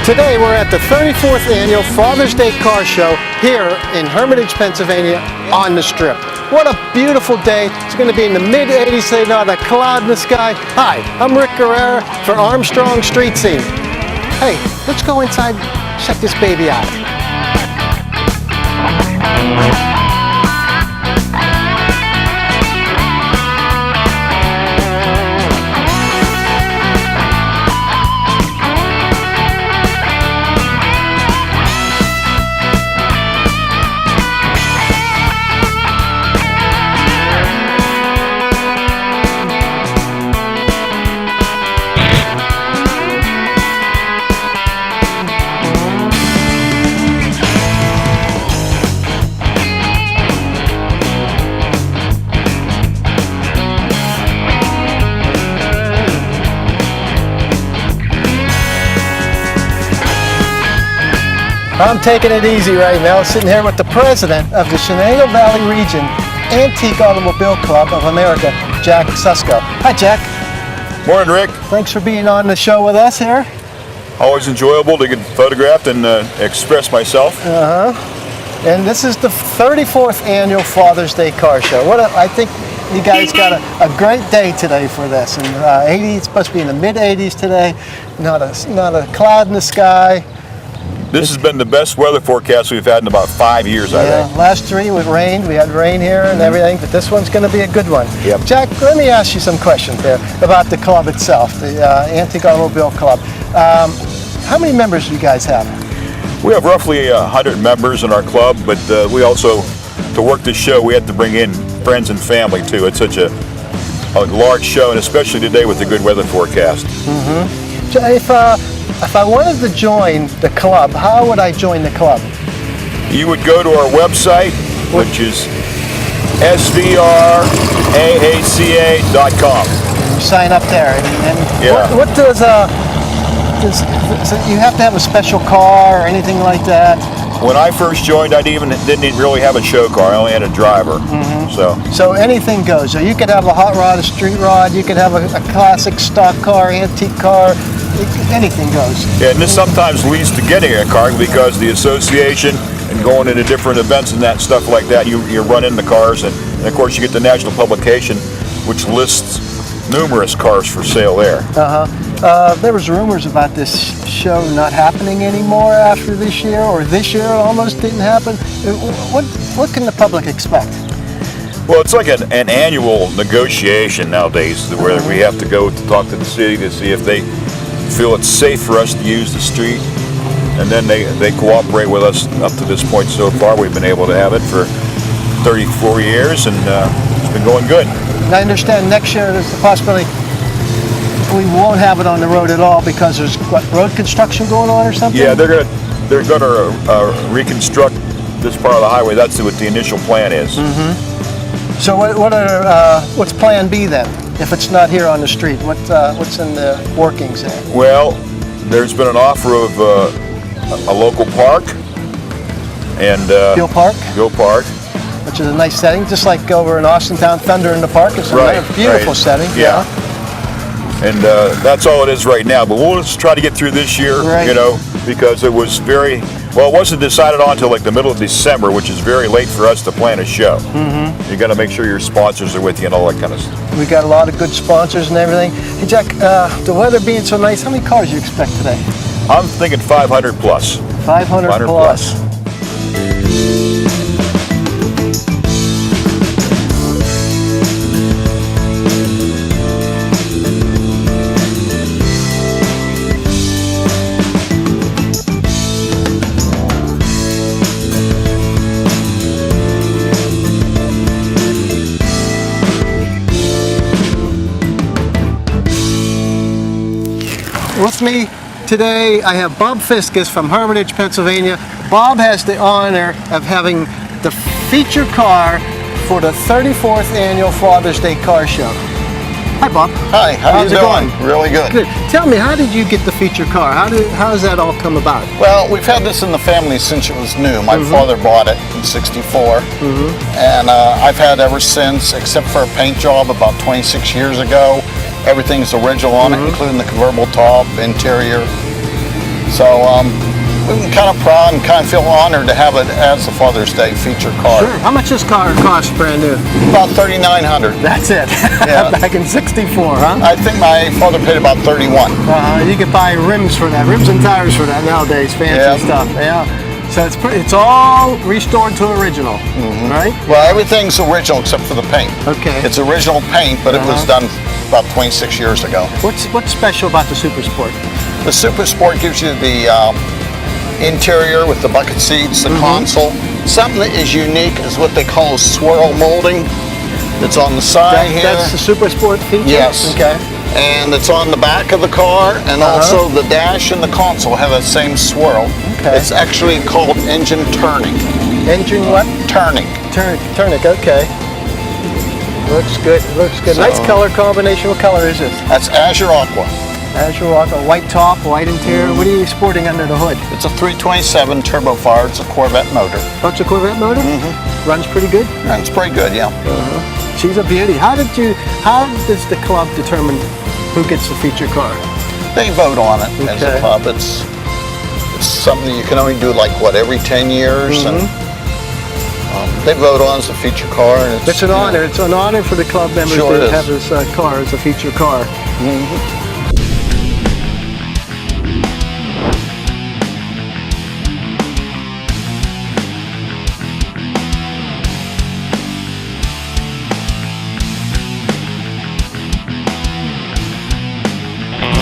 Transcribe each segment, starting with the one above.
Today we're at the 34th Annual Father's Day Car Show here in Hermitage, Pennsylvania on the Strip. What a beautiful day. It's going to be in the mid-80s today, not a cloud in the sky. Hi, I'm Rick Guerrera for Armstrong Street Scene. Hey, let's go inside, check this baby out. I'm taking it easy right now, sitting here with the president of the Shenango Valley Region Antique Automobile Club of America, Jack Susko. Hi, Jack. Morning, Rick. Thanks for being on the show with us here. Always enjoyable to get photographed and express myself. And this is the 34th Annual Father's Day Car Show. I think you guys got a great day today for this. And it's supposed to be in the mid-80s today, not a cloud in the sky. This has been the best weather forecast we've had in about 5 years, I think. Last three it rained. We had rain here and everything, but this one's going to be a good one. Yep. Jack, let me ask you some questions there about the club itself, the Antique Automobile Club. How many members do you guys have? We have roughly 100 members in our club, but we also, to work this show, we have to bring in friends and family too. It's such a large show, and especially today with the good weather forecast. If I wanted to join the club, how would I join the club? You would go to our website, which is svraaca.com. Sign up there. And yeah. What does you have to have a special car or anything like that? When I first joined, I didn't even really have a show car. I only had a driver. So anything goes. So you could have a hot rod, a street rod. You could have a classic stock car, antique car. Anything goes. Yeah, and this sometimes leads to getting a car because the association and going into different events and that stuff like that, you run into cars, and of course you get the national publication, which lists numerous cars for sale there. There was rumors about this show not happening anymore after this year, or this year almost didn't happen. What can the public expect? Well, it's like an annual negotiation nowadays where we have to go to talk to the city to see if they feel it's safe for us to use the street, and then they cooperate with us up to this point. So far we've been able to have it for 34 years, and it's been going good. And I understand next year there's the possibility we won't have it on the road at all because there's road construction going on or something? Yeah, they're gonna reconstruct this part of the highway. That's what the initial plan is. So what's plan B then? If it's not here on the street, what's in the workings there? Well, there's been an offer of a local park and Gill Park, which is a nice setting, just like over in Austintown, Thunder in the Park. It's a beautiful setting. Yeah. And that's all it is right now. But we'll just try to get through this year, you know, because it was it wasn't decided on until like the middle of December, which is very late for us to plan a show. You got to make sure your sponsors are with you and all that kind of stuff. We got a lot of good sponsors and everything. Hey Jack, the weather being so nice, how many cars do you expect today? I'm thinking 500 plus. 500 plus. With me today, I have Bob Fiskus from Hermitage, Pennsylvania. Bob has the honor of having the feature car for the 34th Annual Father's Day Car Show. Hi, Bob. Hi, how's it going? Really good. Good. Tell me, how did you get the feature car? How does that all come about? Well, we've had this in the family since it was new. My father bought it in '64, and I've had ever since, except for a paint job about 26 years ago. Everything's original on it, including the convertible top, interior. So I'm kind of proud and kind of feel honored to have it as a Father's Day feature car. Sure. How much does this car cost brand new? About $3,900. That's it. Yeah. Back in '64, huh? I think my father paid about $31. You could buy rims for that, rims and tires for that nowadays. Fancy stuff. Yeah. So it's all restored to original, right? Well, everything's original except for the paint. Okay. It's original paint, but it was done about 26 years ago. What's special about the Super Sport? The Super Sport gives you the interior with the bucket seats, the console. Something that is unique is what they call swirl molding. It's on the side here. That's the Super Sport feature? Yes. Okay. And it's on the back of the car, and also the dash and the console have that same swirl. Okay. It's actually called engine turning. Engine what? Turning. Turnic, okay. Looks good, looks good. So, nice color combination. What color is this? That's Azure Aqua. Azure Aqua, white top, white interior. What are you sporting under the hood? It's a 327 turbo fired. It's a Corvette motor. Oh, it's a Corvette motor? Runs pretty good? And it's pretty good, yeah. She's a beauty. How does the club determine who gets the feature car? They vote on it as a club. It's something you can only do like every 10 years, and they vote on as a feature car. And It's an honor. It's an honor for the club members to have this car as a feature car.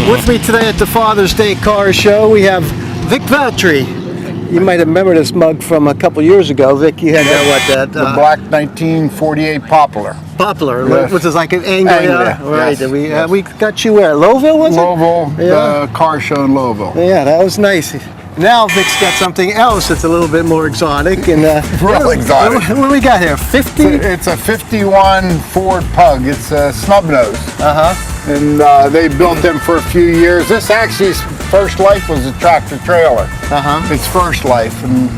With me today at the Father's Day Car Show, we have Vic Valtteri. You might remember this mug from a couple years ago. Vic, you had that the black 1948 Popular. Popular, Yes. which is like an Anglia. Right. Yes, And we got you where? Louisville, was it? Louisville, the car show in Louisville. Yeah, that was nice. Now Vic's got something else that's a little bit more exotic. And Real exotic. What do we got here? 50? It's a 51 Ford Pug. It's a snub nose. And they built them for a few years. This actually, first life was a tractor trailer. Its first life. And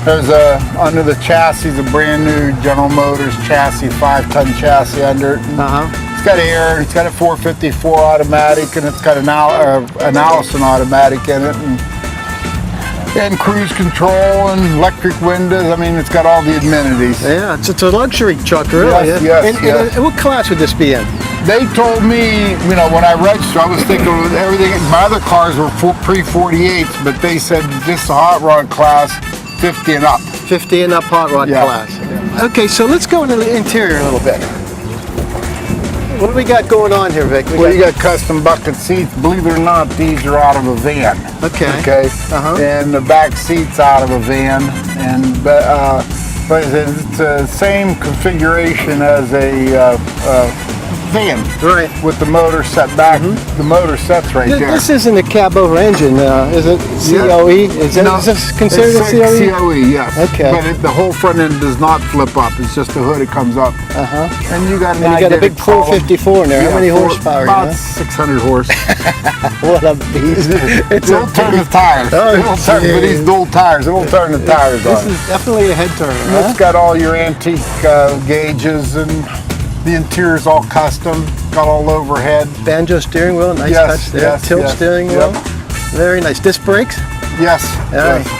there's under the chassis, a brand new General Motors chassis, 5-ton chassis under it. It's got air, it's got a 454 automatic, and it's got an Allison automatic in it. And cruise control and electric windows. I mean, it's got all the amenities. Yeah, it's a luxury truck, really. Yes, And what class would this be in? They told me, when I registered, I was thinking of everything. My other cars were pre-48s, but they said just the hot rod class, 50 and up. 50 and up hot rod class. Okay, so let's go into the interior a little bit. What do we got going on here, Vic? You got custom bucket seats. Believe it or not, these are out of a van. Okay. And the back seat's out of a van. And but it's the same configuration as a van. Right. With the motor set back. The motor sets right there. This isn't a cab over engine, is it? COE? Is this considered a COE? COE, yes. Okay. But the whole front end does not flip up. It's just the hood. It comes up. And you got a big 454 in there. How many horsepower? About 600 horse. What a beast! It'll turn the tires. It'll turn with these dual tires. It'll turn the tires on. This is definitely a head turner. It's got all your antique gauges, and the interior's all custom. Got all overhead. Banjo steering wheel, nice touch there. Tilt steering wheel. Very nice. Disc brakes? Yes.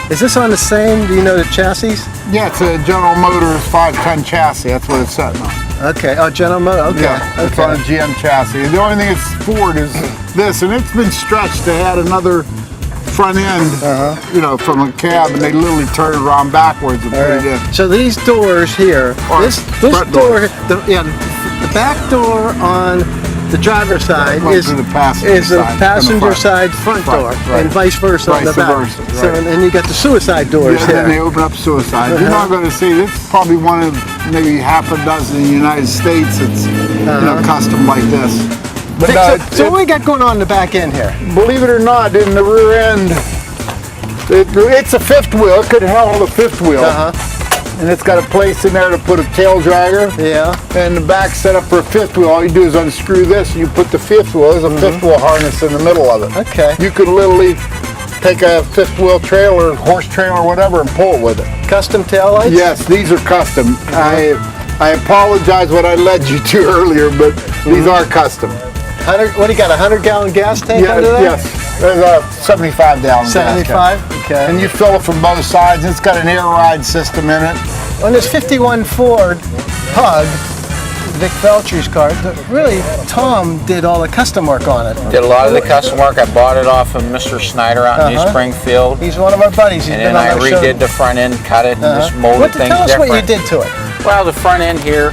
Is this on the same, do you know the chassis? Yeah, it's a General Motors 5-ton chassis. That's what it's sitting on. Okay. Oh, General Motors. Okay. Yeah, it's on a GM chassis. The only thing it's Ford is this, and it's been stretched. They had another front end, from a cab, and they literally turned it around backwards and put it in. So these doors here, this door, the back door on the driver's side is the passenger side front door, and vice versa on the back. So, and you got the suicide doors here. Then they open up suicide. You're not going to see, it's probably one of maybe half a dozen in the United States that's custom like this. But, so what we got going on in the back end here? Believe it or not, in the rear end, it's a fifth wheel. It could handle a fifth wheel. And it's got a place in there to put a tail dragger. And the back set up for a fifth wheel. All you do is unscrew this and you put the fifth wheel. There's a fifth wheel harness in the middle of it. Okay. You could literally take a fifth wheel trailer, horse trailer, whatever, and pull it with it. Custom taillights? Yes, these are custom. I apologize what I led you to earlier, but these are custom. What do you got, a 100-gallon gas tank under there? Yes. There's a 75 gallon. 75? Okay. And you fill it from both sides. It's got an air ride system in it. On this 51 Ford Pug, Vic Felcher's car, really, Tom did all the custom work on it. Did a lot of the custom work. I bought it off of Mr. Snyder out in New Springfield. He's one of our buddies. He's and been then on I our redid show. the front end, cut it, and just molded things Tell us different. what you did to it. Well, the front end here,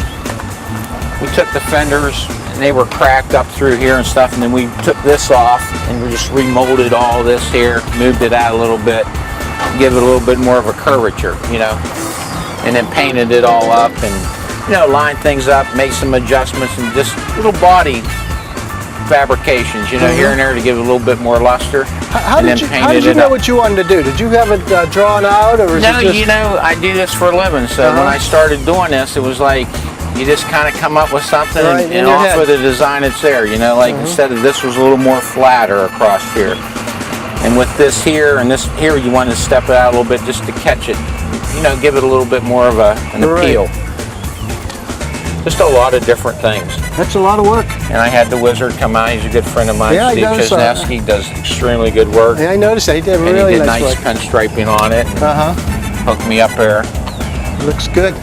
we took the fenders, and they were cracked up through here and stuff, and then we took this off, and we just remolded all this here, moved it out a little bit, give it a little bit more of a curvature, you know, and then painted it all up, and, you know, lined things up, made some adjustments, and just little body fabrications, you know, here and there to give it a little bit more luster. How did you know what you wanted to do? Did you have it drawn out, or was No, it just... you know, I do this for a living, so when I started doing this, it was like, you just kind of come up with something and off with the design that's there, you know, like instead of this was a little more flatter across here. And with this here and this here, you want to step it out a little bit just to catch it, you know, give it a little bit more of an appeal. Just a lot of different things. That's a lot of work. And I had the Wizard come out. He's a good friend of mine. Steve Chesnesky does extremely good work. Yeah, I noticed that. He did and really he did nice work. pinstriping on it. And hooked me up there. Looks good.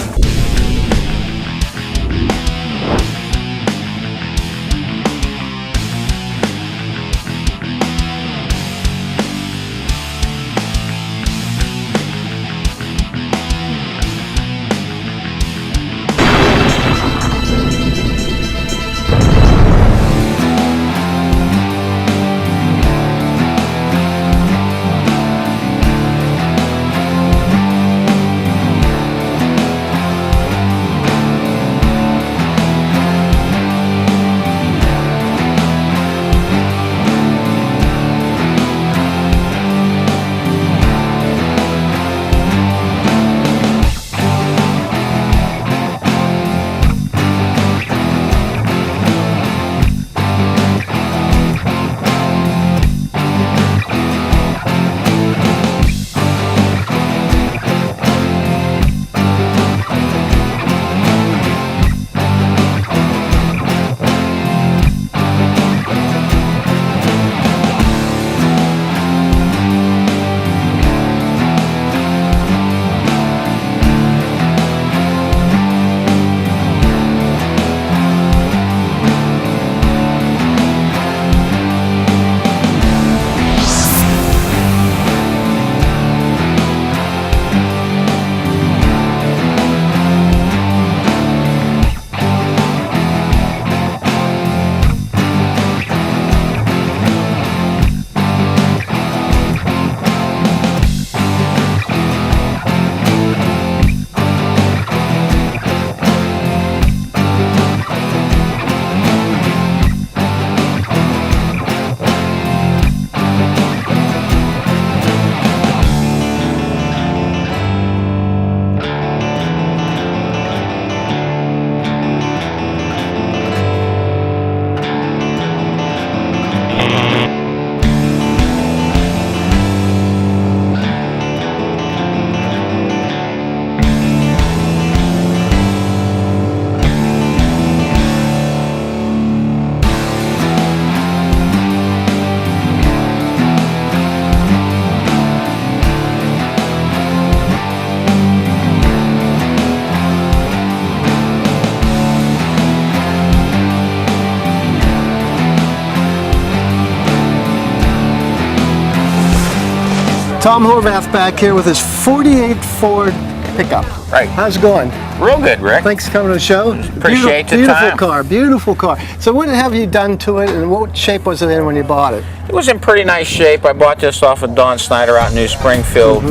Tom Horvath back here with his 48 Ford pickup. Right. How's it going? Real good, Rick. Thanks for coming to the show. Appreciate the beautiful time. car, beautiful car. So what have you done to it, and what shape was it in when you bought it? It was in pretty nice shape. I bought this off of Don Snyder out in New Springfield.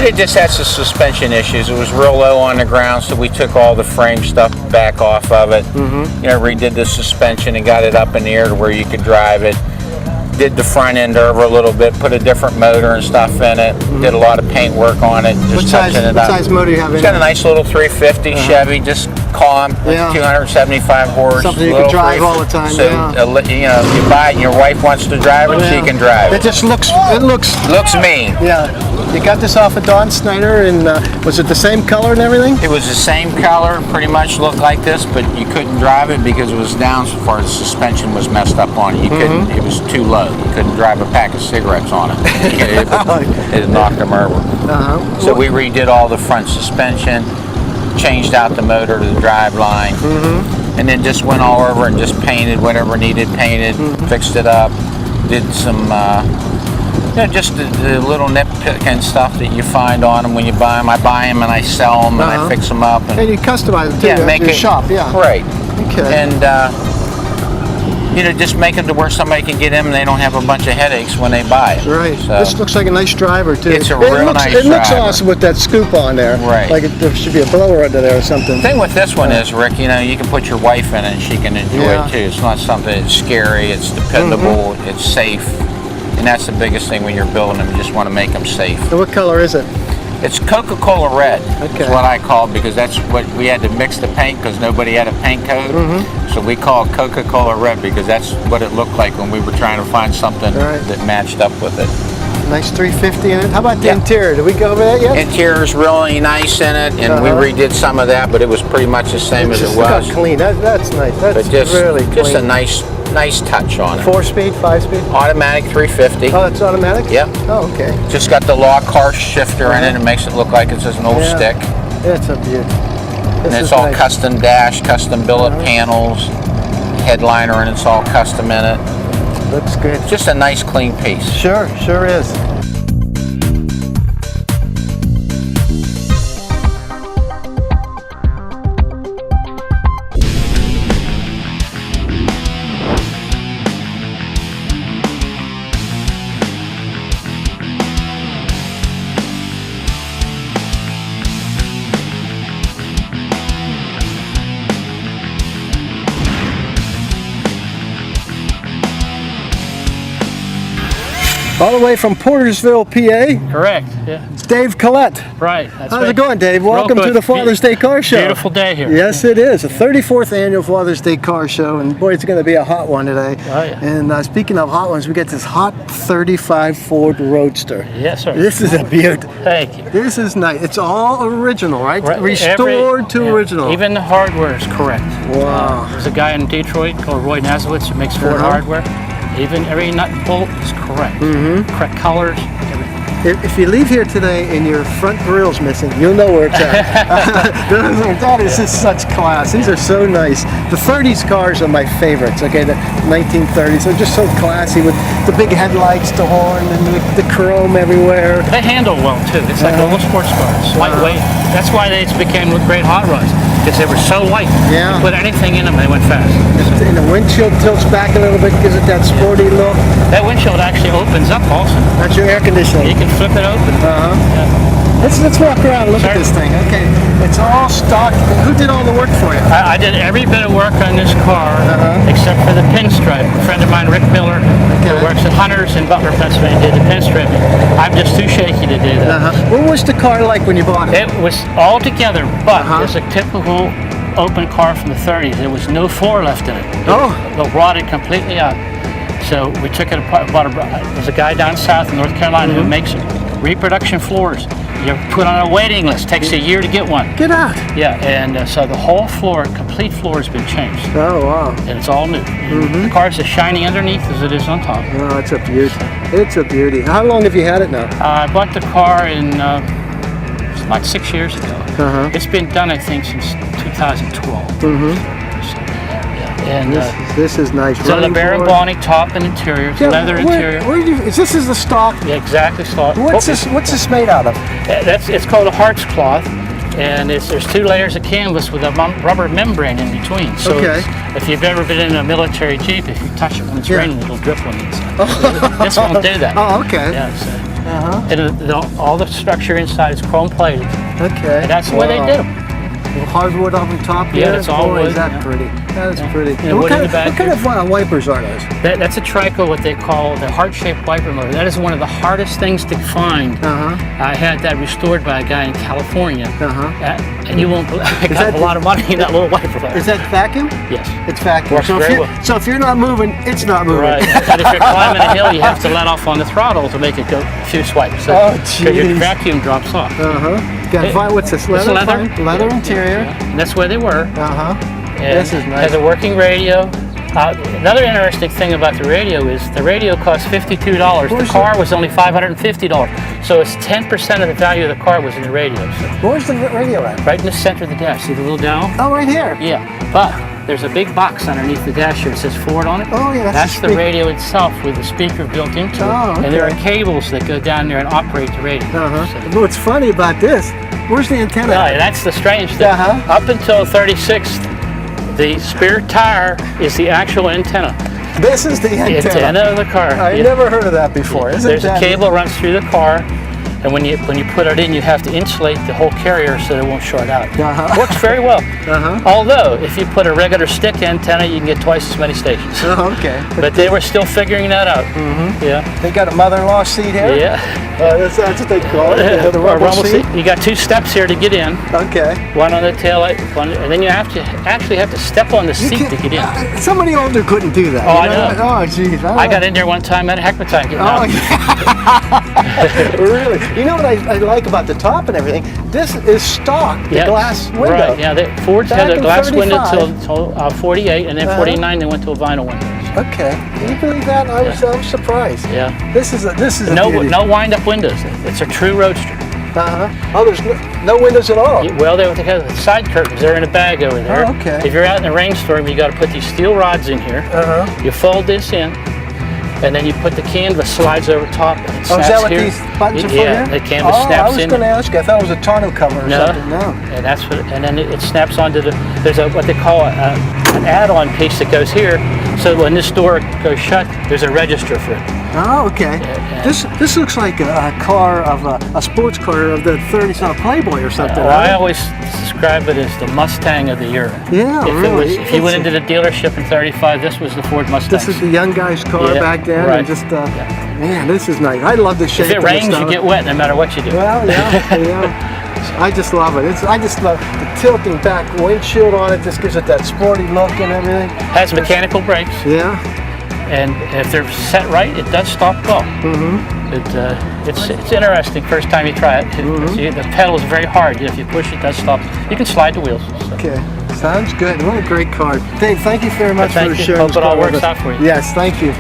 It just had some suspension issues. It was real low on the ground, so we took all the frame stuff back off of it. You know, redid the suspension and got it up in the air to where you could drive it. Did the front end over a little bit, put a different motor and stuff in it. Did a lot of paint work on it, just touching it up. What size motor do you have in it? It's got a nice little 350 Chevy, just calm. Yeah. 275 horse. Something you little can drive free- all the time, So, yeah. you know, if you buy it and your wife wants to drive it, she can drive It it. just looks, Looks mean. yeah. You got this off of Don Snyder, and was it the same color and everything? It was the same color, pretty much looked like this, but you couldn't drive it because it was down so far. The suspension was messed up on it. You couldn't. It was too low. You couldn't drive a pack of cigarettes on it. It knocked them over. So we redid all the front suspension, changed out the motor to the drive line, and then just went all over and just painted whatever needed painted, fixed it up, did some. You know, just the little nitpicking stuff that you find on them when you buy them. I buy them and I sell them and I fix them up. And you customize it too, yeah, make your it shop, yeah. Right. Okay. And you know, just make them to where somebody can get in and they don't have a bunch of headaches when they buy it. Right. So, This looks like a nice driver too. It's a real nice It looks driver. awesome with that scoop on there. Right. Like there should be a blower under there or something. the thing with this one is, Rick, you know, you can put your wife in it and she can enjoy Yeah. it too. It's not something that's scary. It's dependable. It's safe. And that's the biggest thing when you're building them. You just want to make them safe. So what color is it? It's Coca-Cola red. Okay. Is what I call it because that's what we had to mix the paint because nobody had a paint code. So we call it Coca-Cola red because that's what it looked like when we were trying to find something Right. that matched up with it. Nice 350 in it. How about the Yeah. interior? Did we go over that yet? Interior's really nice in it, and we redid some of that, but it was pretty much the same as it Just look how was. clean. That's nice. That's But just really clean. just a nice touch on it. 4-speed, 5-speed? Automatic 350. Oh, it's automatic? Yep. Oh, okay. Just got the car shifter in it. It makes it look like it's just an old Yeah. stick. It's a beauty. And This it's is all nice. custom dash, custom billet panels, headliner, and it's all custom in it. Looks good. Just a nice clean piece. Sure is. All the way from Portersville, PA, Correct. Yeah. Dave Collette. Right. That's How's right. it going, Dave? Real Welcome to good. the Father's Day Car Show. Beautiful day here. Yes, it is. The 34th annual Father's Day Car Show, and boy, it's going to be a hot one today. Oh, yeah. And speaking of hot ones, we got this hot 35 Ford Roadster. Yes, sir. This is a beaut. Thank you. This is nice. It's all original, right? Right, Restored to yeah, original. Even the hardware is correct. Wow. There's a guy in Detroit called Roy Nazowitz who makes Ford hardware. Even every nut and bolt is correct. Correct colors, everything. If you leave here today and your front grill's missing, you'll know where it's at. That is just such class. These are so nice. The 30s cars are my favorites, okay? The 1930s, they're just so classy with the big headlights, the horn, and the chrome everywhere. They handle well too. It's like a little sports car. It's lightweight. That's why they became great hot rods, because they were so light. Yeah. You put anything in them, they went fast. And the windshield tilts back a little bit, gives it that sporty look. That windshield actually opens up also. That's your air conditioning. You can flip it open. Yeah. Let's walk around and look at Sure. this thing. Okay, it's all stock. Who did all the work for you? I did every bit of work on this car except for the pinstripe. A friend of mine, Rick Miller, who works at Hunter's in Butler, Pennsylvania, did the pinstriping. I'm just too shaky to do that. What was the car like when you bought it? It was all together, but it's a typical open car from the 30s. There was no floor left in it. It rotted completely out. So we took it apart. There's a guy down south in North Carolina who makes reproduction floors. You're put on a waiting list. Takes a year to get one. Get out. Yeah, and so the whole floor, complete floor, has been changed, Oh, wow. and it's all new. The car's as shiny underneath as it is on top. Oh, it's a beauty. It's a beauty. How long have you had it now? I bought the car in about 6 years ago. It's been done, I think, since 2012. And This is nice. it's a Running LeBaron board. Bonney top and interior, it's leather interior. Where do you, is this the stock? Yeah, exactly. Slot. What's this made out of? It's called a Hart's cloth, and there's 2 layers of canvas with a rubber membrane in between. So Okay. if you've ever been in a military Jeep, if you touch it when it's raining, it'll drip on the inside. This won't do that. Oh, okay. Yeah. So, and all the structure inside is chrome plated. Okay. And that's the way they did them. Hardwood up on top Yeah, here. it's all Boy, wood, is that yeah. pretty. That is pretty. And wood in the back what kind of wipers are those? That's a trico, what they call the heart-shaped wiper motor. That is one of the hardest things to find. I had that restored by a guy in California. And you won't believe, I got a lot of money in that little wiper motor. Is that vacuum? Yes. It's vacuum. Works very well. So if you're not moving, it's not moving. Right. And if you're climbing a hill, you have to let off on the throttle to make it go a few swipes. So your vacuum drops off. What's this? It's leather. Leather interior. And that's where they were. And This is nice. has a working radio. Another interesting thing about the radio is the radio cost $52. The car was only $550. So it's 10% of the value of the car was in the radio. So Where's the radio at? right in the center of the dash. See the little dial? Oh, right here. Yeah. But there's a big box underneath the dash here. It says Ford on it. Oh, yeah. That's the radio itself with the speaker built into it. Oh, And there are okay. cables that go down there and operate the radio. So, What's funny about this, where's the antenna? that's the strange thing. Up until 36th, the spare tire is the actual antenna. This is the antenna. The antenna of the car. I never heard of that before. Isn't There's that a cable runs through the car, and when you put it in, you have to insulate the whole carrier so that it won't short out. Works very well. Although, if you put a regular stick antenna, you can get twice as many stations. Okay. But they were still figuring that out. Yeah. They got a mother-in-law seat here? Yeah. That's what they call it. The rumble seat? You got two steps here to get in. Okay. One on the taillight, and then you actually have to step on the seat to get in. Somebody older couldn't do that. Oh, I know. Oh, geez. I got in there one time, had a heck of a time getting Oh, out. yeah. Really? You know what I like about the top and everything? This is stock, the glass window. Right, yeah. Ford's Back had a in glass 35. window till 48, and then 49 they went to a vinyl window. Okay. Can you believe that? I was surprised. Yeah. This is a No beauty. wind-up windows. It's a true roadster. Oh, there's no windows at all. Well, they have the side curtains. They're in a bag over there. Oh, okay. If you're out in a rainstorm, you got to put these steel rods in here. You fold this in, and then you put the canvas slides over top. And it Oh, is snaps that what here. these buttons are for Yeah, here? the canvas snaps in. I was going to ask you. I thought it was a tonneau cover or something. No. And that's what, and then it snaps onto the. There's what they call an add-on piece that goes here. So when this door goes shut, there's a register for it. Oh, okay. This looks like a car of a sports car of the 30s on a Playboy or something. I always describe it as the Mustang of the era. Yeah, really. If you went into the dealership in 35, this was the Ford Mustang. This is the young guy's car back then. Right. And just, man, this is nice. I love the shape If it of this rains, stuff. you get wet no matter what you do. Well, yeah. I just love it. I just love the tilting back windshield on it. Just gives it that sporty look and everything. Has mechanical brakes. Yeah. And if they're set right, it does stop well. It's interesting first time you try it. The pedal is very hard. If you push it, does stop. You can slide the wheels. So. Okay. Sounds good. What a great car. Dave, thank you very much for sharing Hope this it all car with works us. out for you. Yes, thank you.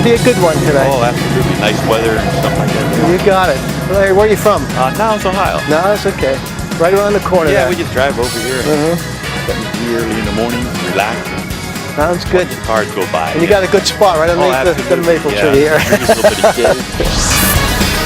Be a good one today. Oh, absolutely. Nice weather and stuff like that. You got it. Larry, where are you from? Now it's Ohio. No, it's okay. Right around the corner Yeah, there. we just drive over here. Getting tea early in the morning, relax. Sounds good. Cars go by. And you got a good spot right underneath the maple tree here. Just a little bit of shade.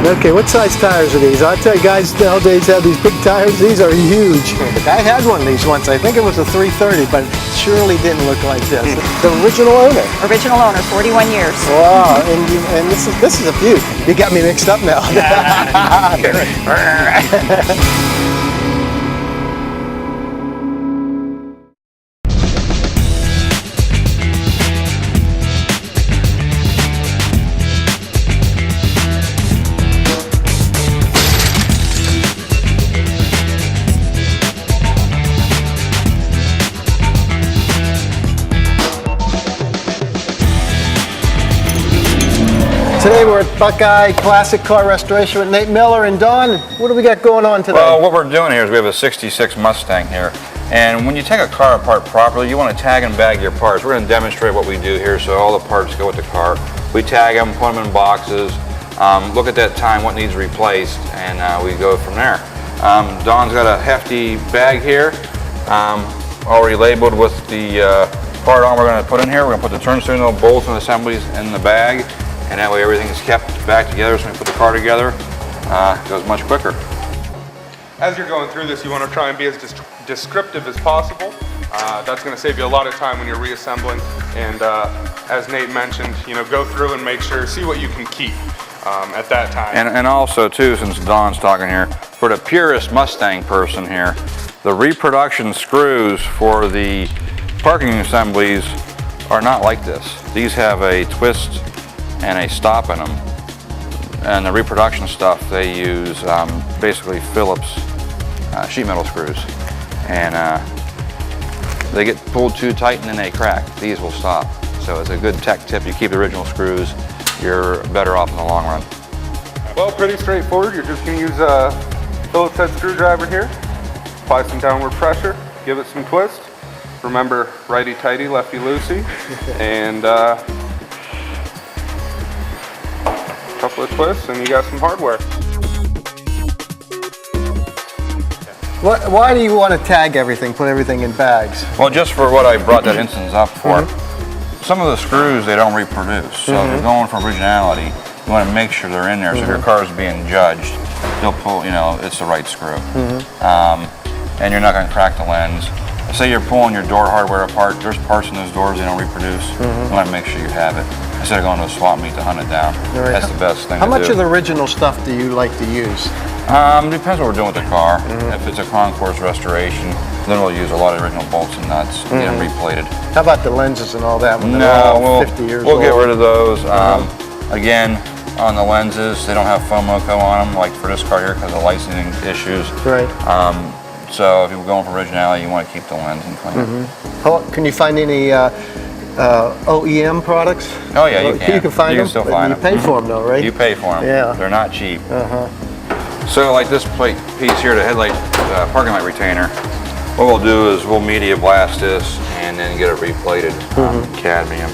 Okay, what size tires are these? I'll tell you guys nowadays have these big tires. These are huge. I had one of these once. I think it was a 330, but it surely didn't look like this. The original owner. Original owner, 41 years. Wow, and this is a Buick. You got me mixed up now. Today we're at Buckeye Classic Car Restoration with Nate Miller and Don. What do we got going on today? Well, what we're doing here is we have a 66 Mustang here. And when you take a car apart properly, you want to tag and bag your parts. We're going to demonstrate what we do here so all the parts go with the car. We tag them, put them in boxes, look at that time, what needs replaced, and we go from there. Don's got a hefty bag here, already labeled with the part on we're going to put in here. We're going to put the turn signal, bolts, and assemblies in the bag. And that way everything is kept back together, so when we put the car together, it goes much quicker. As you're going through this, you want to try and be as descriptive as possible. That's going to save you a lot of time when you're reassembling. And as Nate mentioned, go through and make sure, see what you can keep at that time. And also too, since Don's talking here, for the purist Mustang person here, the reproduction screws for the parking assemblies are not like this. These have a twist and a stop in them, and the reproduction stuff they use basically Phillips sheet metal screws, and they get pulled too tight and then they crack. These will stop, so it's a good tech tip. You keep the original screws, you're better off in the long run. Well, pretty straightforward. You're just going to use a Phillips head screwdriver here, apply some downward pressure, give it some twist. Remember, righty tighty, lefty loosey, and couple of twists and you got some hardware. Why do you want to tag everything, put everything in bags? Well, just for what I brought that instance up for, some of the screws they don't reproduce. So if you're going for originality, you want to make sure they're in there. So if your car is being judged, they'll pull, it's the right screw. And you're not going to crack the lens. Say you're pulling your door hardware apart, there's parts in those doors they don't reproduce. You want to make sure you have it. Instead of going to a swap meet to hunt it down. Right. That's the best thing to do. How much of the original stuff do you like to use? Depends what we're doing with the car. If it's a concourse restoration, then we'll use a lot of original bolts and nuts and get them replated. How about the lenses and all that when they're No, all 50 years we'll old? get rid of those. Again, on the lenses, they don't have FOMOCO on them like for this car here because of licensing issues. Right. So if you're going for originality, you want to keep the lens and clean. Can you find any OEM products? Oh yeah, you can. You can find them? You can still find them. You pay for them though, right? You pay for them. Yeah. They're not cheap. So like this piece here, the headlight parking light retainer, what we'll do is we'll media blast this and then get it replated cadmium.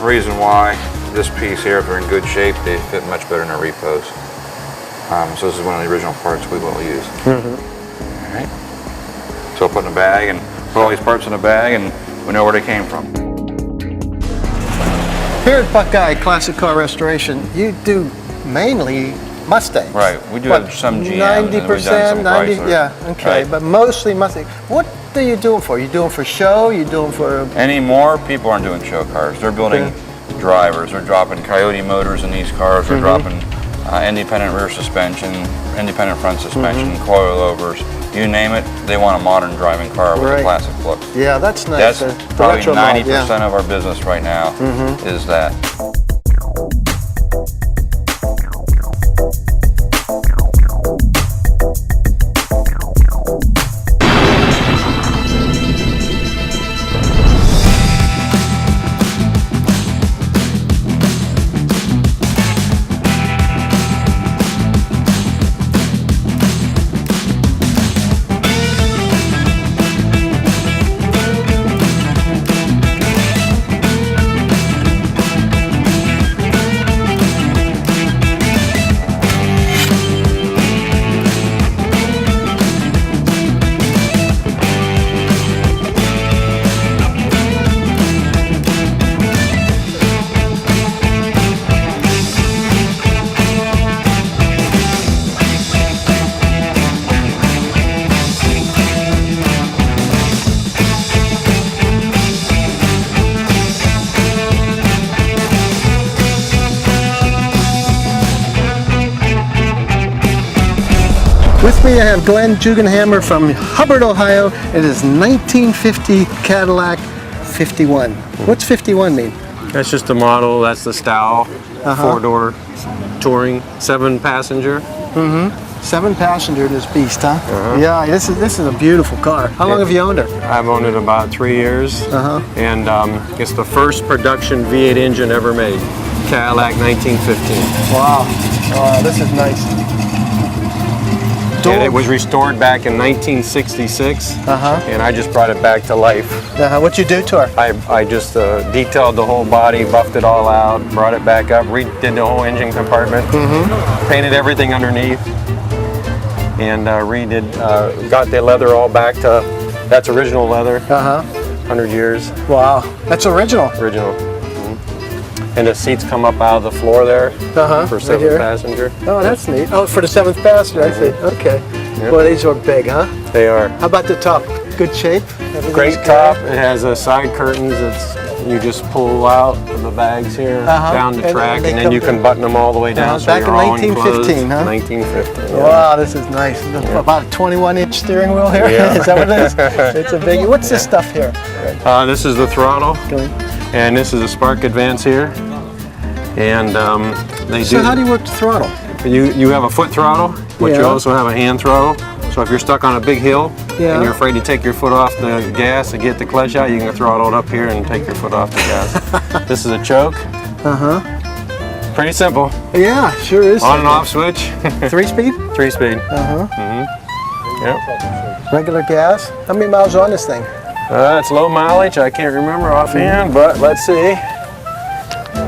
Reason why this piece here, if they're in good shape, they fit much better in their repos. So this is one of the original parts we will use. All right. So I'll put in a bag and put all these parts in a bag and we know where they came from. Here at Buckeye Classic Car Restoration, you do mainly Mustangs. Right, we do have some GMs. 90%, 90, Chrysler. yeah, okay, Right. but mostly Mustang. What do you do them for? You do them for show? You do them for? Anymore, people aren't doing show cars. They're building drivers. They're dropping Coyote motors in these cars. They're dropping independent rear suspension, independent front suspension, coilovers. You name it, they want a modern driving car with a classic look. Yeah, that's nice. That's probably retro mod, 90% of our business right now is that. With me I have Glenn Jugenhammer from Hubbard, Ohio. It is 1950 Cadillac 51. What's 51 mean? That's just the model, that's the style, four-door touring, 7-passenger. 7-passenger in this beast, huh? Yeah, this is a beautiful car. How long have you owned it? I've owned it about 3 years, and it's the first production V8 engine ever made. Cadillac 1915. Wow, this is nice. And it was restored back in 1966, and I just brought it back to life. What'd you do to her? I just detailed the whole body, buffed it all out, brought it back up, redid the whole engine compartment, painted everything underneath, and got the leather all back to, that's original leather, 100 years. Wow, that's original. Original. And the seats come up out of the floor there for 7-passenger. Oh, that's neat. Oh, for the 7th passenger, I see. Okay. Well, these are big, huh? They are. How about the top? Good shape? Great top. It has side curtains. You just pull out the bags here down the track, and then you can button them all the way down. So back in 1915, huh? 1915. Yeah. Wow, this is nice. About a 21-inch steering wheel here. Yeah. Is that what it is? It's a biggie. What's this stuff here? This is the throttle. And this is a spark advance here, and So how do you work the throttle? You have a foot throttle, but you also have a hand throttle. So if you're stuck on a big hill and you're afraid to take your foot off the gas and get the clutch out, you can throttle it up here and take your foot off the gas. This is a choke. Pretty simple. Yeah, sure is. On and off switch. 3-speed? 3-speed. Yep. Regular gas. How many miles on this thing? It's low mileage, I can't remember offhand, but let's see.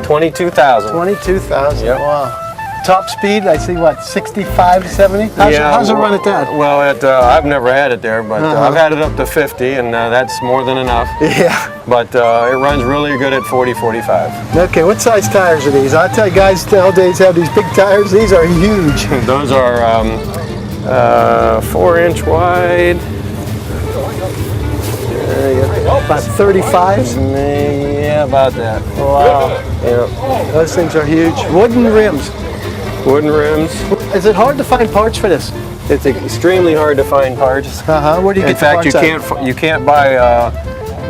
22,000. 22,000, wow. Top speed, I see what, 65 to 70? How's it run at that? Well, I've never had it there, but I've had it up to 50, and that's more than enough. Yeah. But it runs really good at 40, 45. Okay, what size tires are these? I tell you guys nowadays have these big tires. These are huge. Those are 4-inch wide. About 35s? Yeah, about that. Wow. Yeah. Those things are huge. Wooden rims. Wooden rims. Is it hard to find parts for this? It's extremely hard to find parts. Where do you get the parts? In fact, you can't buy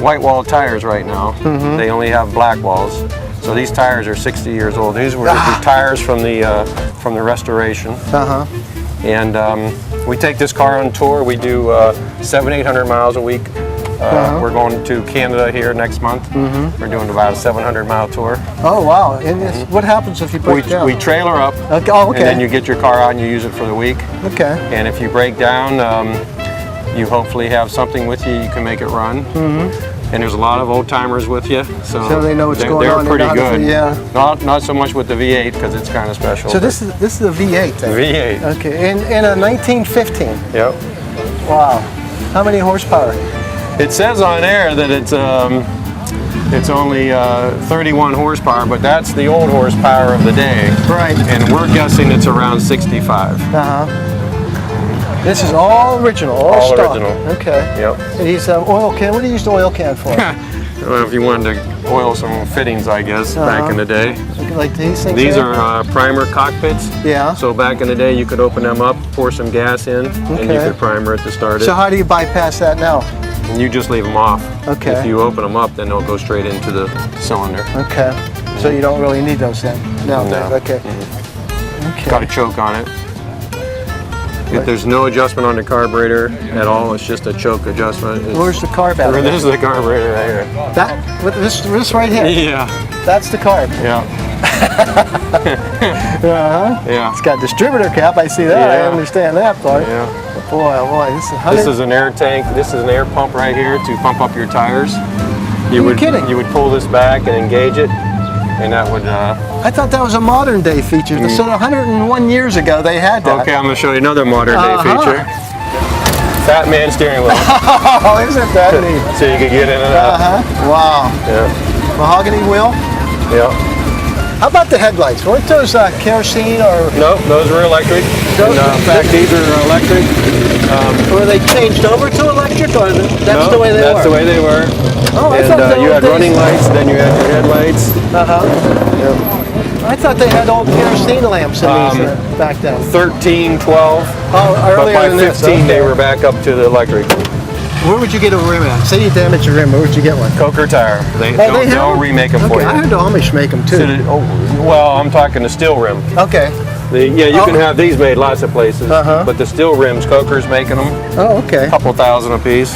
white wall tires right now. They only have black walls. So these tires are 60 years old. These were the tires from the restoration. And we take this car on tour. We do 700-800 miles a week. We're going to Canada here next month. We're doing about a 700-mile tour. Oh, wow. And what happens if you break down? We trailer up, and then you get your car out and you use it for the week. Okay. And if you break down, you hopefully have something with you can make it run. And there's a lot of old timers with you, so they know what's going on. They're pretty good. Not so much with the V8 because it's kind of special. So this is a V8 then? V8. Okay. In a 1915. Yep. Wow. How many horsepower? It says on there that it's only 31 horsepower, but that's the old horsepower of the day. Right. And we're guessing it's around 65. This is all original, all stock. Original. Okay. Yep. And he's oil can. What do you use the oil can for? Well, if you wanted to oil some fittings, I guess, back in the day. Like these things? These are primer cockpits. Yeah. So back in the day, you could open them up, pour some gas in, and you could primer it to start it. So how do you bypass that now? You just leave them off. Okay. If you open them up, then they'll go straight into the cylinder. Okay. So you don't really need those then? No. Okay. Okay. Got a choke on it. There's no adjustment on the carburetor at all. It's just a choke adjustment. Where's the carb at? This is the carburetor right here. This right here? Yeah. That's the carb? Yeah. Yeah. It's got distributor cap. I see that. Yeah. I understand that part. Yeah. Boy, oh boy. This is an air tank. This is an air pump right here to pump up your tires. You're kidding. You would pull this back and engage it, and that would... I thought that was a modern day feature. So 101 years ago they had that. Okay, I'm going to show you another modern day feature. Fat man steering wheel. Oh, isn't that neat? So you can get in and out. Wow. Yeah. Mahogany wheel? Yeah. How about the headlights? Weren't those kerosene or? No, those were electric. In fact, these are electric. Were they changed over to electric, or that's the way they were? That's the way they were. Oh, I and thought you had running lights, then you had your headlights. Yep. I thought they had old kerosene lamps in these back then. 13, 12. Oh, But earlier by than 15, this. they were back up to the electric. Where would you get a rim at? Say you damage your rim, where would you get one? Coker tire. They'll remake them for I you. heard the Amish make them too. Well, I'm talking the steel rim. Okay. You can have these made lots of places, but the steel rims, Coker's making them. Oh, okay. A couple thousand a piece.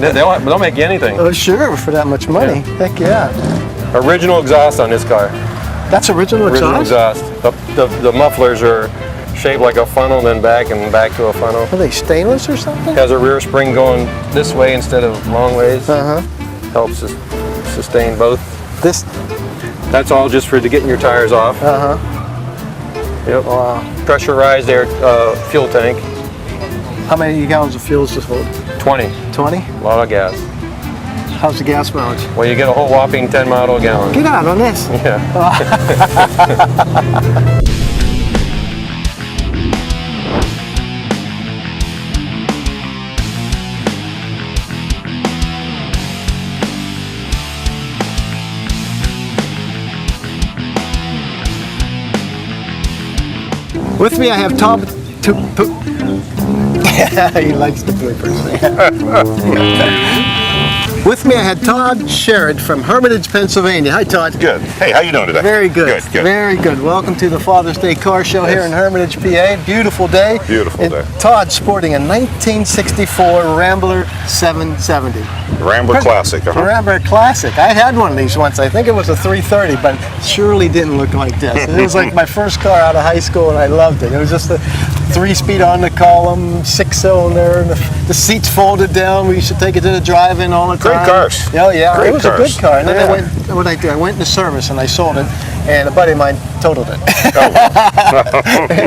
They'll make you anything. Oh, sure, for that much money. Yeah. Heck yeah. Original exhaust on this car. That's original exhaust? The mufflers are shaped like a funnel, then back and back to a funnel. Are they stainless or something? Has a rear spring going this way instead of long ways. Helps sustain both. That's all just for getting your tires off. Yep. Wow. Pressurized air fuel tank. How many gallons of fuel is this hold? 20. 20? A lot of gas. How's the gas mileage? Well, you get a whole whopping 10 mile to a gallon. Get out on this. Yeah. With me I have Tom. He likes the bloopers. With me I had Todd Sherrod from Hermitage, Pennsylvania. Hi, Todd. Good. Hey, how you doing today? Very good. Good, good. Very good. Welcome to the Father's Day Car Show here in Hermitage, PA. Beautiful day. Beautiful day. Todd sporting a 1964 Rambler 770. Rambler Classic, Rambler Classic. I had one of these once. I think it was a 330, but it surely didn't look like this. It was like my first car out of high school, and I loved it. It was just a 3-speed on the column, 6-cylinder, and the seats folded down. We used to take it to the drive-in all the time. Great cars. Oh yeah, Great it was cars. a good car. And then I went into service and I sold it, and a buddy of mine totaled it.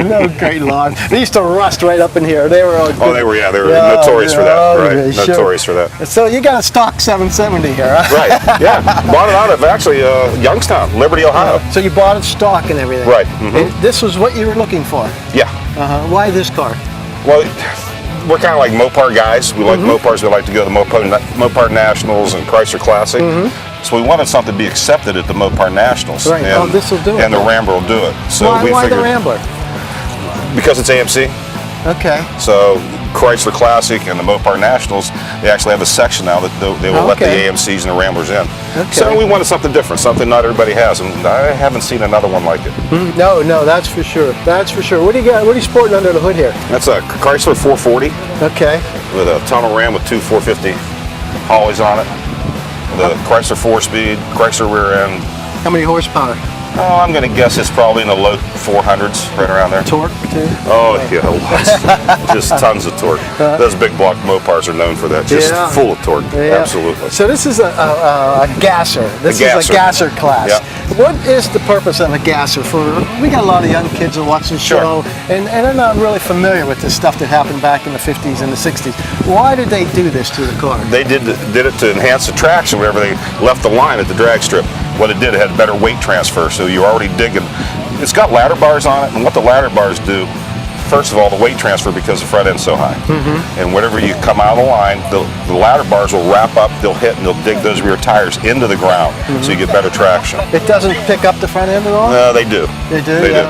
No, great lawn. They used to rust right up in here. They were all good. They were notorious for that, right? Sure. Notorious for that. So you got a stock 770 here, huh? Right, yeah. Bought it out of actually Youngstown, Liberty, Ohio. So you bought it stock and everything. Right. And this was what you were looking for. Yeah. Why this car? Well, we're kind of like Mopar guys. We like Mopars. We like to go to the Mopar Nationals and Chrysler Classic. So we wanted something to be accepted at the Mopar Nationals. Right. And, this will do it. And the Rambler will do it. So why figured, the Rambler? Because it's AMC. Okay. So Chrysler Classic and the Mopar Nationals, they actually have a section now that they will let the AMCs and the Ramblers in. Okay. So we wanted something different, something not everybody has, and I haven't seen another one like it. No, that's for sure. That's for sure. What do you got? What are you sporting under the hood here? That's a Chrysler 440. Okay. With a tunnel ram with two 450 Hollies on it. With a Chrysler 4-speed, Chrysler rear end. How many horsepower? Oh, I'm going to guess it's probably in the low 400s, right around there. Torque, too? Oh, yeah, lots. Just tons of torque. Those big block Mopars are known for that. Just full of torque, absolutely. So this is a gasser. This is a gasser class. Yeah. What is the purpose of a gasser? We got a lot of young kids that watch the show, and they're not really familiar with this stuff that happened back in the 50s and the 60s. Why did they do this to the car? They did it to enhance the traction whenever they left the line at the drag strip. What it did, it had better weight transfer, so you're already digging. It's got ladder bars on it, and what the ladder bars do, first of all, the weight transfer because the front end's so high. And whenever you come out of the line, the ladder bars will wrap up, they'll hit, and they'll dig those rear tires into the ground, so you get better traction. It doesn't pick up the front end at all? No, they do. They do? They do.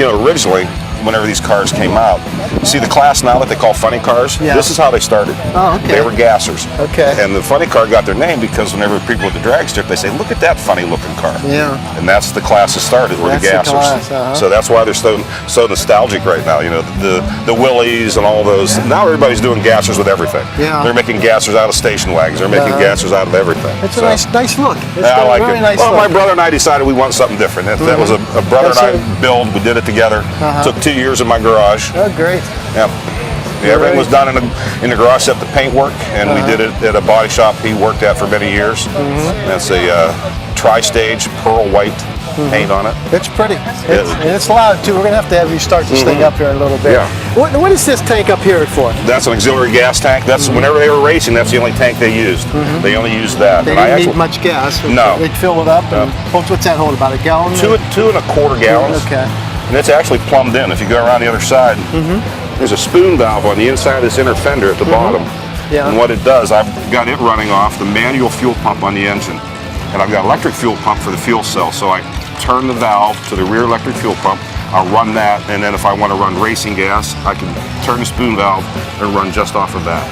You know, originally, whenever these cars came out, see the class now that they call funny cars? Yeah. This is how they started. Oh, okay. They were gassers. Okay. And the funny car got their name because whenever people at the drag strip, they say, look at that funny looking car. Yeah. And that's the class that started, were the gassers. So that's why they're so nostalgic right now. You know, the Willies and all those. Now everybody's doing gassers with everything. Yeah. They're making gassers out of station wagons. They're making gassers out of everything. It's a nice look. It's I like very it. Nice well, look. my brother and I decided we want something different. That was a brother and I build. We did it together. Took 2 years in my garage. Oh, great. Yeah. Everything was done in the garage except the paint work, and we did it at a body shop he worked at for many years. That's a tri-stage pearl white paint on it. It's pretty. It's loud too. We're going to have you start this thing up here in a little bit. Yeah. What is this tank up here for? That's an auxiliary gas tank. That's whenever they were racing, that's the only tank they used. They only used that. They didn't need much gas. No. They'd fill it up. And what's that hold? About a gallon? 2.25 gallons. Okay. And it's actually plumbed in. If you go around the other side, there's a spoon valve on the inside of this inner fender at the bottom. Yeah. And what it does, I've got it running off the manual fuel pump on the engine. and I've got an electric fuel pump for the fuel cell. So I turn the valve to the rear electric fuel pump. I'll run that, and then if I want to run racing gas, I can turn the spoon valve and run just off of that.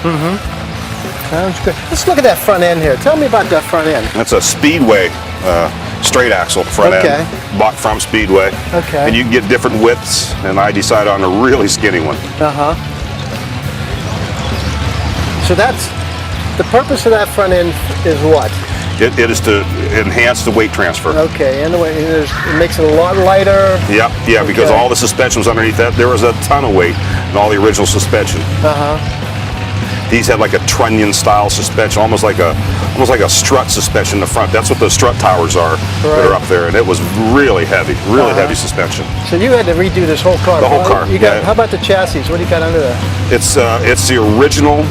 Sounds good. Let's look at that front end here. Tell me about that front end. That's a Speedway straight axle front end, bought from Speedway. Okay. And you can get different widths, and I decided on a really skinny one. So that's, the purpose of that front end is what? It is to enhance the weight transfer. Okay, and it makes it a lot lighter. Yeah, because all the suspension was underneath that. There was a ton of weight in all the original suspension. These had like a trunnion style suspension, almost like a strut suspension in the front. That's what those strut towers are that are up there, and it was really heavy, heavy suspension. So you had to redo this whole car. The whole car. You got, how about the chassis? What do you got under there? It's the original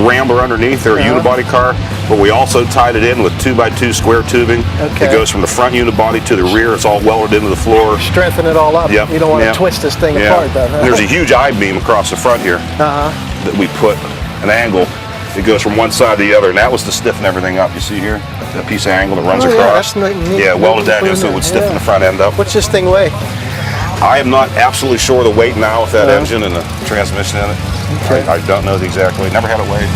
Rambler underneath. They're a unibody car, but we also tied it in with 2x2 square tubing. It goes from the front unibody to the rear. It's all welded into the floor. Strengthen it all up. You don't want to twist this thing apart, though. There's a huge I-beam across the front here that we put an angle. It goes from one side to the other, and that was to stiffen everything up. You see here, that piece of angle that runs across. That's welded that in so it would stiffen the front end up. What's this thing weigh? I am not absolutely sure the weight now with that engine and the transmission in it. I don't know the exact weight. Never had it weighed.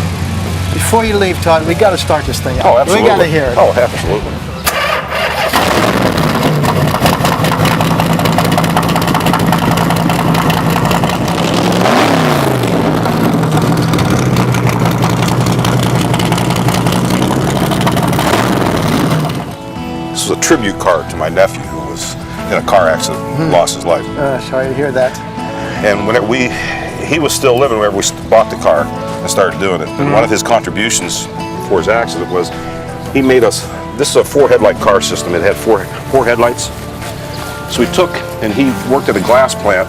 Before you leave, Todd, we got to start this thing up. Oh, absolutely. We got to hear it. Oh, absolutely. This was a tribute car to my nephew who was in a car accident, lost his life. Sorry to hear that. And whenever he was still living whenever we bought the car and started doing it. And one of his contributions for his accident was he made us, this is a 4-headlight car system. It had four headlights. So we took, and he worked at a glass plant,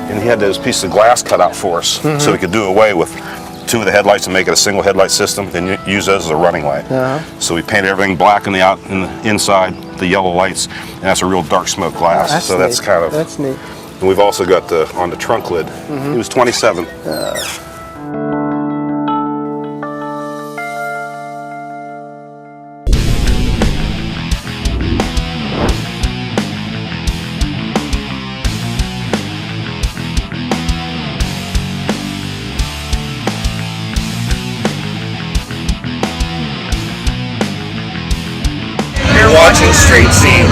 and he had those pieces of glass cut out for us so we could do away with 2 of the headlights and make it a single headlight system, and use those as a running light. So we painted everything black in the inside, the yellow lights, and that's a real dark smoke glass. That's so that's neat. kind of, that's neat. And we've also got on the trunk lid, he was 27. You're watching Street Scenes.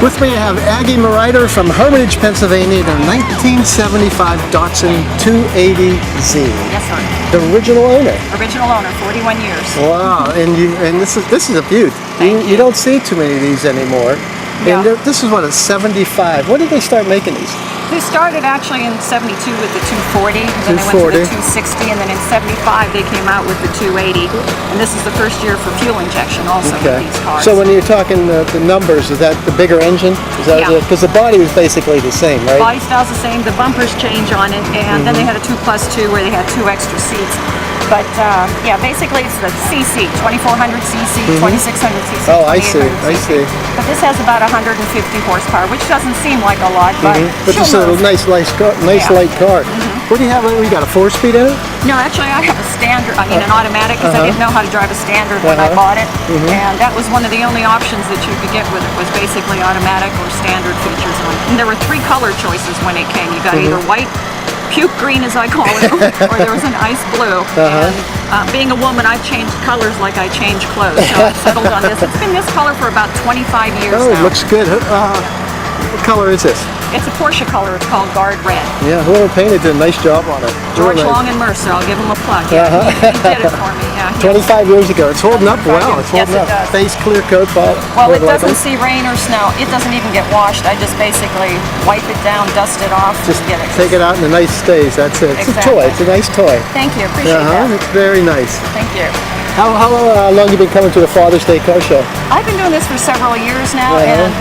With me I have Aggie Morider from Hermitage, Pennsylvania, the 1975 Datsun 280Z. Yes, sir. The original owner. Original owner, 41 years. Wow, and this is a beaut. You don't see too many of these anymore. Yeah. And this is what, a 75. When did they start making these? They started actually in 72 with the 240, and then they went to the 260, and then in 75 they came out with the 280. And this is the first year for fuel injection also with these cars. So when you're talking the numbers, is that the bigger engine? Is that because the body was basically the same, right? Body style's the same, the bumpers change on it, and then they had a 2+2 where they had 2 extra seats. But yeah, basically it's the CC, 2400 CC, 2600 CC. Oh, I see, I see. But this has about 150 horsepower, which doesn't seem like a lot, but but this is a nice light car. What do you have? We got a 4-speed in it? No, actually I have a standard, I mean an automatic, because I didn't know how to drive a standard when I bought it. And that was one of the only options that you could get with it, was basically automatic or standard features on it. And there were 3 color choices when it came. You got either white, puke green as I call it, or there was an ice blue. And being a woman, I've changed colors like I change clothes, so I've settled on this. It's been this color for about 25 years now. Oh, it looks good. What color is this? It's a Porsche color. It's called Guard Red. Yeah, whoever painted did a nice job on it. George Long and Mercer. I'll give him a plug. Yeah, he did it for me. Yeah. 25 years ago. It's holding up well. It's holding up. Face clear coat. Well, it doesn't see rain or snow. It doesn't even get washed. I just basically wipe it down, dust it off, just get it. Take it out in the nice stays. That's it. It's a toy. It's a nice toy. Thank you. Appreciate that. It's very nice. Thank you. How long have you been coming to the Father's Day Car Show? I've been doing this for several years now, and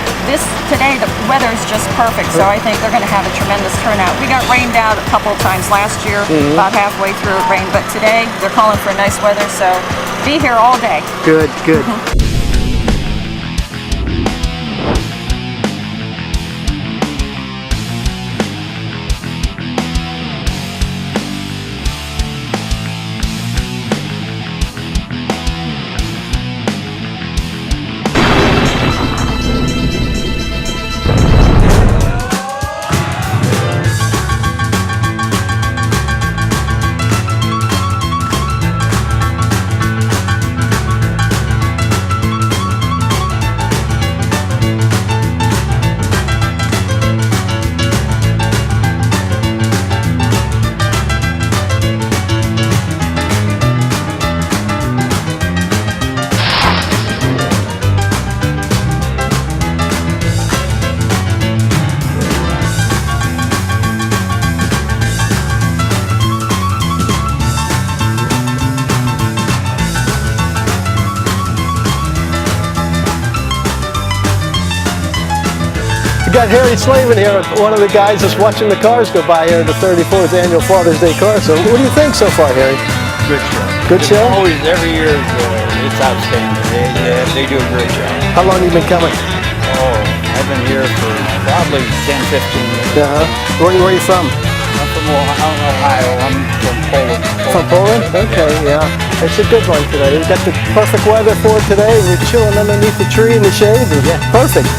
today the weather is just perfect, so I think they're going to have a tremendous turnout. We got rained out a couple of times last year, about halfway through it rained, but today they're calling for nice weather, so be here all day. Good, good. We got Harry Slavin here, one of the guys that's watching the cars go by here at the 34th Annual Father's Day Car Show. What do you think so far, Harry? Good show. Good show? Always, every year, it's outstanding. They do a great job. How long have you been coming? Oh, I've been here for probably 10, 15 years. Where are you from? I'm from Ohio. I'm from Poland. From Poland? Okay, yeah. It's a good one today. We've got the perfect weather for it today. We're chilling underneath the tree in the shade. Perfect.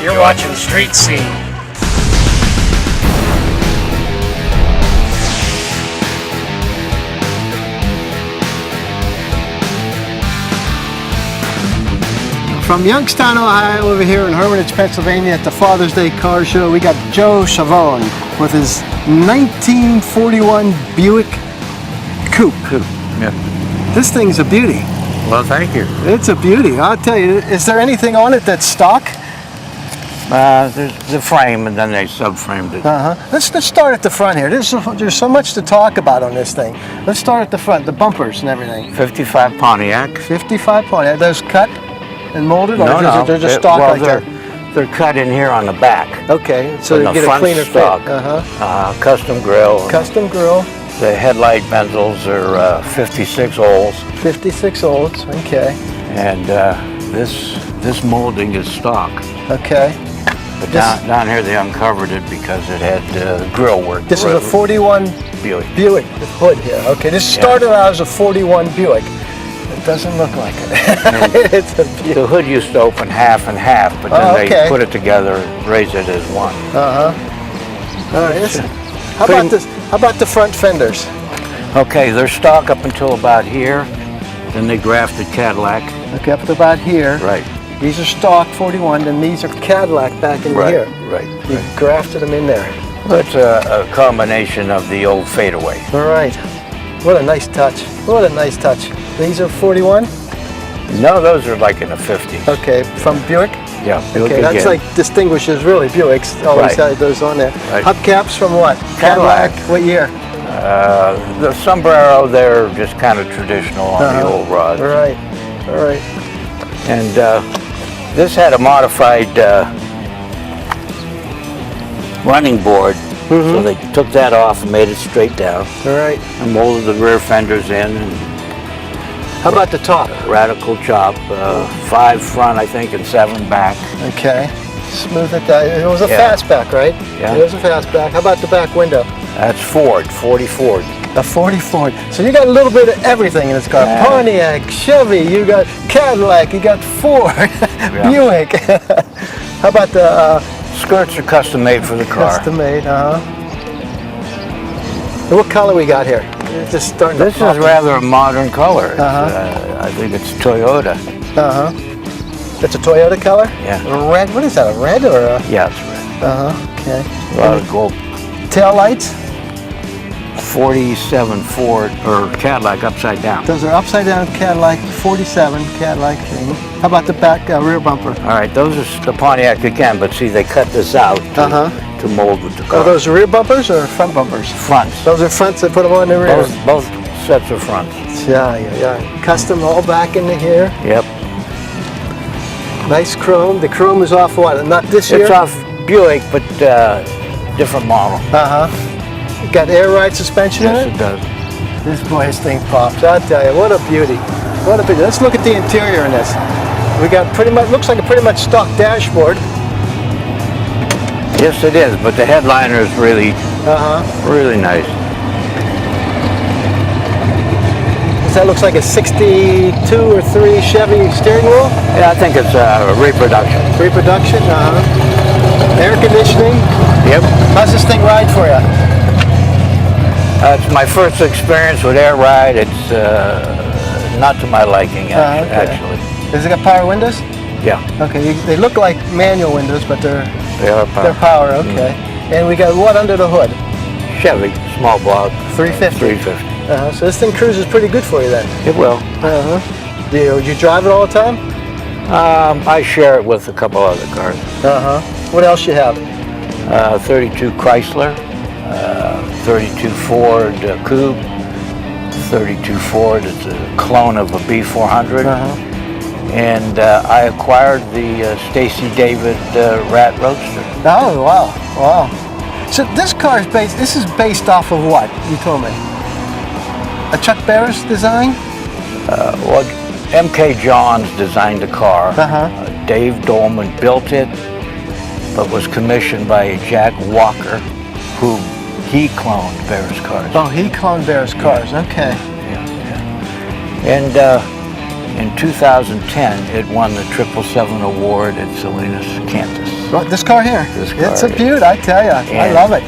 You're watching Street Scene. From Youngstown, Ohio, over here in Hermitage, Pennsylvania at the Father's Day Car Show, we got Joe Chavone with his 1941 Buick Coupe. Yeah. This thing's a beauty. Well, thank you. It's a beauty. I'll tell you, is there anything on it that's stock? There's the frame, and then they subframed it. Let's start at the front here. There's so much to talk about on this thing. Let's start at the front, the bumpers and everything. 55 Pontiac. 55 Pontiac. Those cut and molded, or No, they're just stock like that? They're cut in here on the back. Okay, so And you the get a front cleaner stock. fit. Custom grill. Custom grill. The headlight benzels are 56 ohms. 56 ohms, okay. And this molding is stock. Okay. But down here they uncovered it because it had grill work. This is a 41 Buick hood here. Okay, this started out as a 41 Buick. It doesn't look like it. It's a Buick. The hood used to open half and half, but then they put it together and raised it as one. All right. How about the front fenders? Okay, they're stock up until about here. Then they grafted Cadillac. Okay, up to about here. Right. These are stock 41, and these are Cadillac back in here. Right. You grafted them in there. Well, it's a combination of the old fadeaway. All right. What a nice touch. What a nice touch. These are 41? No, those are like in the 50s. Okay, from Buick? Yeah, Buick okay, that's like distinguishes really Buicks. Always had those on there. Right. Hubcaps from what? Cadillac. What year? The sombrero, they're just kind of traditional on the old rods. All right. All right. And this had a modified running board, so they took that off and made it straight down. All right. And molded the rear fenders in. And how about the top? Radical chop, 5 front, I think, and 7 back. Okay. Smooth it down. It was a fastback, right? Yeah. It was a fastback. How about the back window? That's Ford, 40 Ford. A 40 Ford. So you got a little bit of everything in this car. Yeah. Pontiac, Chevy, you got Cadillac, you got Ford, Buick. How about the skirts are custom made for the car? Custom made, What color we got here? It's just starting this to is rather a modern color. It's, I think it's Toyota. It's a Toyota color? Yeah. Red, what is that, a red or a? Yeah, it's red. Okay. A lot of gold. Tail lights? 47 Ford, or Cadillac upside down. Those are upside down Cadillac, 47 Cadillac thing. How about the back rear bumper? All right, those are the Pontiac again, but see, they cut this out to mold with the car. Are those rear bumpers or front bumpers? Fronts. Those are fronts that put them on the rear? Both sets of fronts. Yeah. Custom all back into here. Yep. Nice chrome. The chrome is off what? Not this year? It's off Buick, but different model. Got air ride suspension in it? Yes, it does. This boy's thing pops. I'll tell you, what a beauty. What a beauty. Let's look at the interior in this. We got pretty much, looks like a pretty much stock dashboard. Yes, it is, but the headliner is really, really nice. That looks like a 62 or 3 Chevy steering wheel? Yeah, I think it's a reproduction. Reproduction, Air conditioning? Yep. How's this thing ride for you? It's my first experience with air ride. It's not to my liking, actually. Does it got power windows? Yeah. Okay, they look like manual windows, but they're power. They're power, okay. And we got what under the hood? Chevy, small block. 350. 350. So this thing cruises pretty good for you then? It will. Do you drive it all the time? I share it with a couple other cars. What else you have? 32 Chrysler, 32 Ford Coupe, 32 Ford. It's a clone of a B400. And I acquired the Stacy David Rat Roadster. Oh, wow. So this car is based off of what? You told me. A Chuck Barris design? Well, M.K. Johns designed the car. Dave Dolman built it, but was commissioned by Jack Walker, who he cloned Barris cars. Oh, he cloned Barris cars. Okay. And in 2010, it won the 777 award at Salinas, Kansas. Well, this car here? This car, it's a beaut, I tell you. I love it.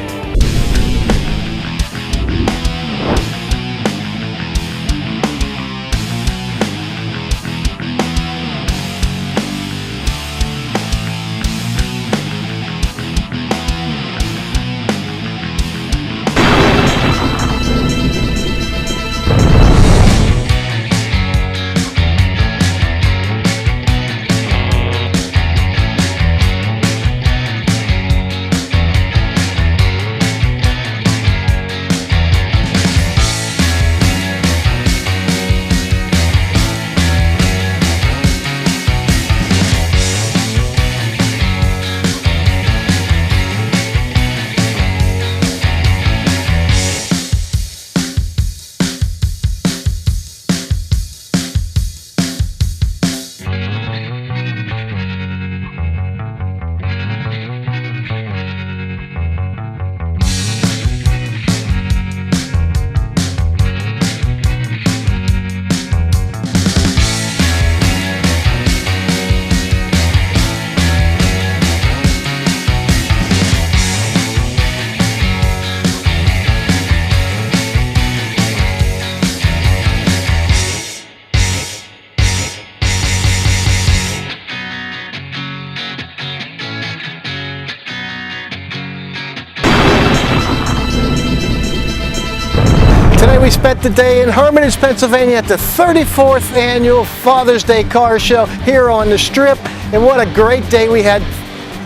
we spent the day in Hermitage, Pennsylvania at the 34th Annual Father's Day Car Show here on the Strip. And what a great day we had.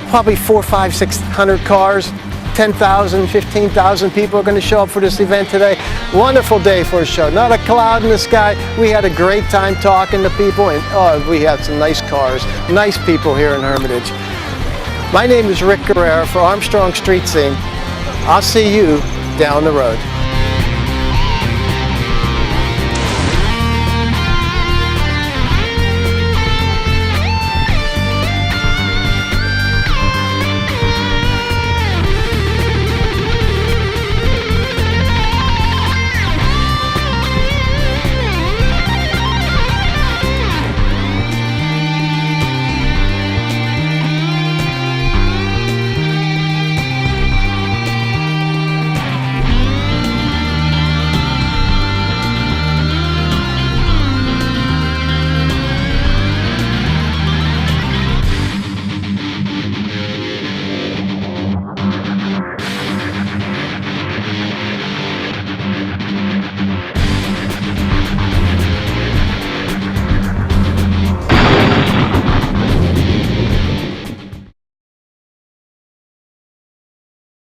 Probably 400, 500, 600 cars. 10,000, 15,000 people are going to show up for this event today. Wonderful day for a show. Not a cloud in the sky. We had a great time talking to people, and oh, we had some nice cars, nice people here in Hermitage. My name is Rick Guerrero for Armstrong Street Scene. I'll see you down the road.